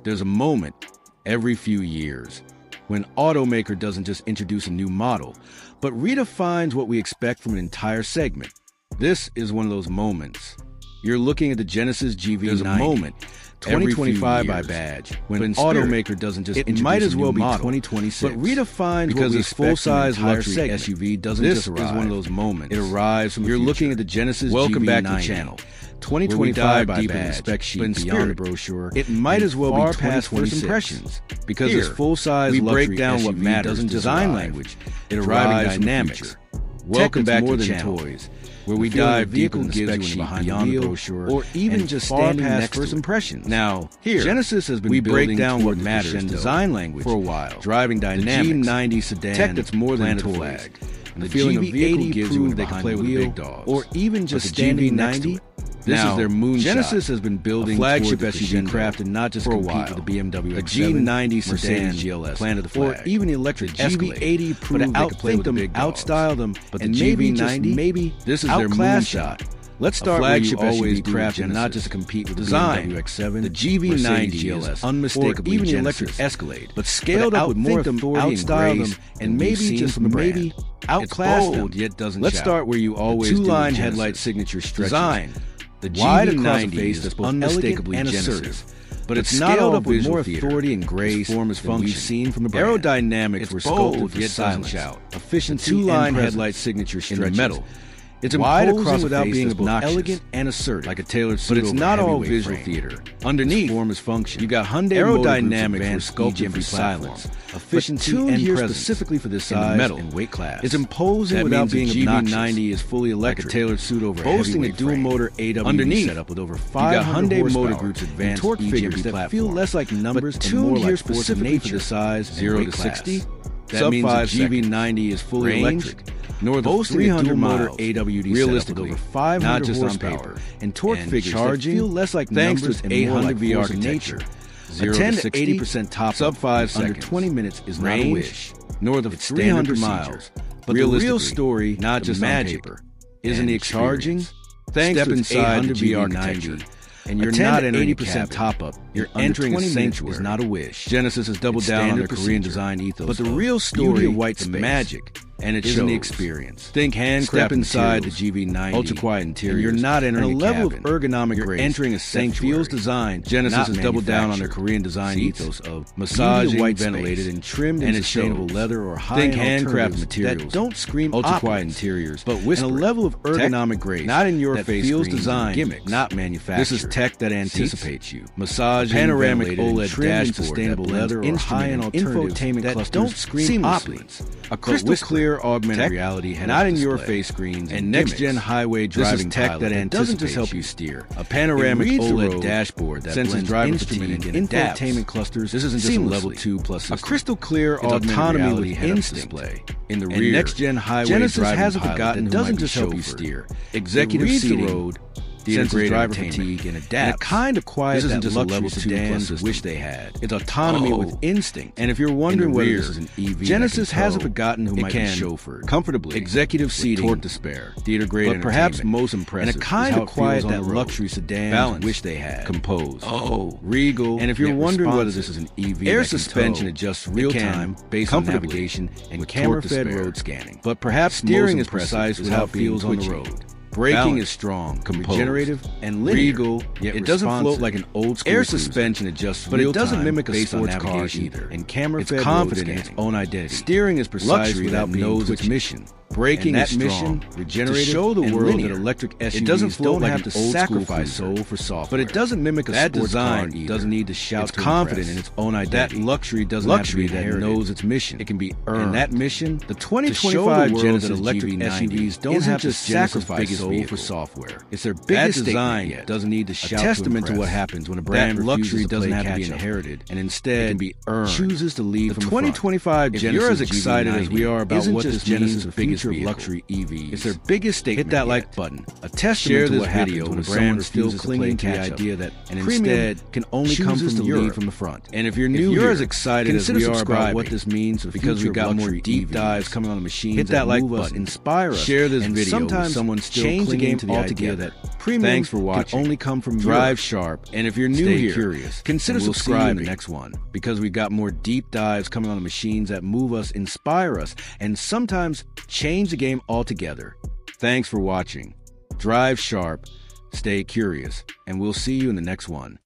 There's a moment every few years when automaker doesn't just introduce a new model, but redefines what we expect from an entire segment. This is one of those moments. You're looking at the Genesis GV90. There's a moment, 2025 by badge, when an automaker doesn't just introduce might as well be 2026, but redefines because this full-size luxury SUV doesn't just arrive. This is one of those moments. It arrives from the future. You're looking at the Genesis GV90. Welcome back to the channel. 2025 by badge, spec sheet beyond the brochure. It might as well be past first impressions because this full-size luxury break down SUV what matters doesn't design language. It arrives dynamics. Welcome back to the channel, toys, where we dive deep in the spec sheet beyond the brochure, or even just standing past first impressions. Now, here, Genesis has been breaking down what matters in design language for a while. Driving dynamics, the G90 sedan, tech that's more than toys, flag, and the feeling a vehicle gives you when they can play with the big dogs, or even just standing next to it. This is their moonshot. Genesis has been building flagship SUV crafted not just for a while. With the BMW X7, G90 sedan, GLS, planted the flag, or even the electric GV80 proved they could play with the big dogs, outstyle them, but the GV90, maybe this is their moonshot. Let's start flagship where you always crafted not just to compete with design, the BMW X7, the GV90 GLS, unmistakably or even the electric Escalade, but scaled up with more authority and grace, and maybe just maybe outclass them. Yet doesn't. Let's start where you always do. Two-line headlight signature stretch design. The GV90 is both unmistakably and assertive, but it's not all up with more authority and grace than we've seen from the brand. Aerodynamics were sculpted yet doesn't shout. Efficiency two-line headlight signature stretches. In the metal. It's wide across without being both elegant and assertive, like a tailored suit. But it's not all visual theater. Underneath, form is function. You got Hyundai aerodynamics were sculpted for silence, efficiency, and here specifically for this size metal and weight class. It's imposing without being obnoxious. GV90 is fully electric, like a tailored suit over boasting a dual motor AWD setup with over 500 Hyundai Motor Group's advanced torque figures that feel less like numbers and more like specifically for the size 0 to 60. That means the GV90 is fully electric. Nor the 300 motor AWD realistically over 500 not just horsepower, on paper, and torque figures charging feel less like numbers and 800 V architecture. 0 to 80% top sub 5 seconds under 20 minutes is not a wish, nor the 300 miles. But the real story, not just magic, isn't the charging. Thanks to inside the V architecture. And you're not at 80% top-up. You're entering a sanctuary. Is not a wish. Genesis has doubled down on their Korean design ethos. But the real story, white space, magic, and it isn't the experience. Think handcrafted. Step inside the GV90, ultra-quiet interior. You're not entering a level of ergonomic grace. You're entering a sanctuary. Feels designed. Genesis has doubled down on their Korean design ethos of massaging, white ventilated, and trimmed in sustainable leather or high-end handcrafted materials that don't scream ultra-quiet interiors, but whisper. And a level of ergonomic grace, not in your face, feels designed, gimmicks, not manufactured. This is tech that anticipates you. Massaging, panoramic OLED dashboard, sustainable leather, or high-end infotainment clusters don't scream opulence. A crystal clear augmented reality, not in your face screens and next-gen highway driving tech that doesn't just help you steer. A panoramic OLED dashboard that senses driving fatigue and infotainment clusters. This isn't just a level 2 plus system. A crystal clear augmented reality head-up display in the rear. Next-gen highway Genesis has a forgotten that doesn't just help you steer. Executive seating. Road, senses driver fatigue and adapts. And a kind of quiet this isn't just luxury sedans wish they had. It's autonomy with instinct. And if you're wondering whether this is an EV, Genesis hasn't forgotten who might be chauffeured comfortably. Executive seating, torque to spare, theater grade, but perhaps most impressive, and a kind of quiet that luxury sedans wish they had. Composed, regal. And if you're wondering whether this is an EV, air suspension adjusts real time based on navigation and camera-fed road scanning. But perhaps steering is precise with how it feels on the road. Braking is strong, regenerative, and linear. Regal, yet it doesn't float like an old school air suspension adjusts, but it doesn't mimic a sports car either. And camera-fed it's confident in its own identity. Steering is precise without knows its mission. Braking is strong, regenerative, to show the world that electric SUVs don't have to sacrifice soul for software. But it doesn't mimic a sports car either. Doesn't need to shout. It's confident in its own identity. That luxury doesn't have to be that knows its mission. It can be earned. And that mission, the 2025 Genesis electric SUVs don't have to sacrifice soul for software. It's their biggest design yet. Doesn't need to shout. A testament to what happens when a brand luxury doesn't have to be inherited, and instead can be earned. Chooses to lead from the 2025 Genesis. If you're as excited as we are about what this Genesis biggest of luxury EVs. It's their biggest statement. Hit that like button. A testament to what happens when a brand is still clinging to the idea that and instead can only come from the lead from the front. And if you're new, you're as excited as we are about what this means because we got more deep dives coming on the machines. Hit that like button. Inspire us. Share this video with someone still clinging to the idea that premium Thanks for watching. can only come from Drive sharp. And if you're new Stay here, curious. consider And we'll see you in subscribing the next one, because we've got more deep dives coming on the machines that move us, inspire us, and sometimes change the game altogether. Thanks for watching. Drive sharp, stay curious, and we'll see you in the next one.